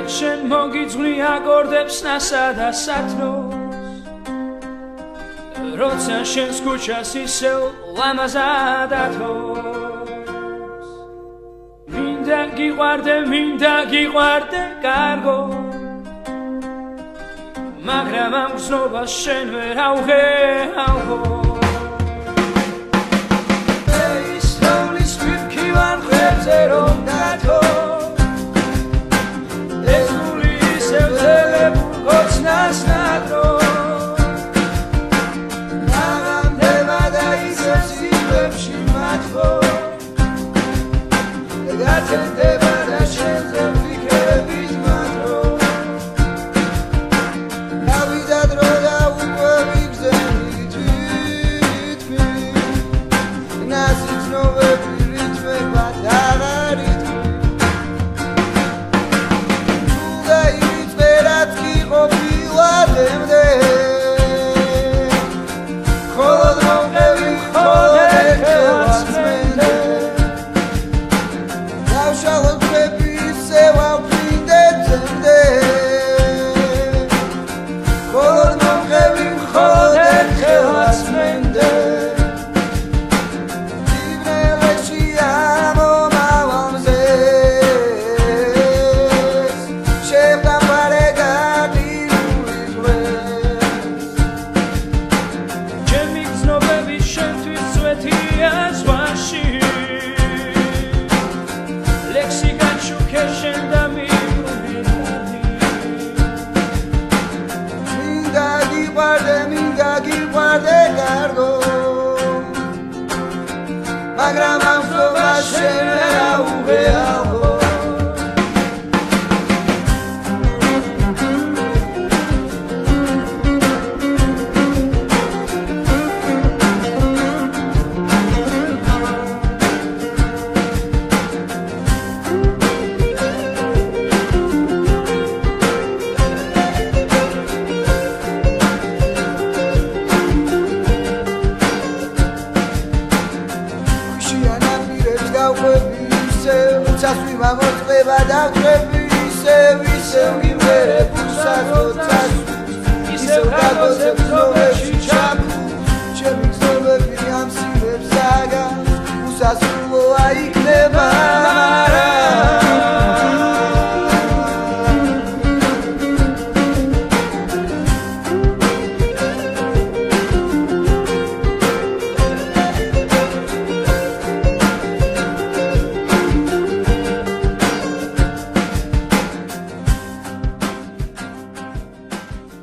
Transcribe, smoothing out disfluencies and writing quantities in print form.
შენ მოგიძვნი აკორდებს ნასა და სათნოს როცა შენს ქუჩას ისევ ლამაზად ათოს მინდა გიყვარდე კარგო მაგრამ ამ გზნობას შენ ვერ ავღეავო ისროლის მიფქი ვარ ხებზე რომ დათო ეს გული ისევ ძელებულ კოცნას ნადრო ნაღამდება და ისევ სიტყვებში მათო გაცემდება და შენზე ვფიქრების მათრო დავიდა დრო და უკვე ვიგზავნი თვითმი ნასიცნობები რითმება დაღარი თულა იწვე რაც კი ყოფილა დემდე ხოლოდ მომყევი მხოლოდ ერთხელაც მენდე დავშალოთ ხები ისევ ავფრინდე ძემდე ხოლოდ მომყევი მხოლოდ ერთხელაც მენდე იბრელეში ამომავალ მზეს შეხვდამყარე გაყიდული ზღვეს ჩემი გზნობები შენთვის წვეთია ზღვაში ლექსიკან შუქე შენ და მიბრუნდი მინდა გიყვარდე კარგო მაგრამ ამ გზნობას შენ ვერ აუღეავო Časvi mam odklewa da krepi, se gimere pusat od času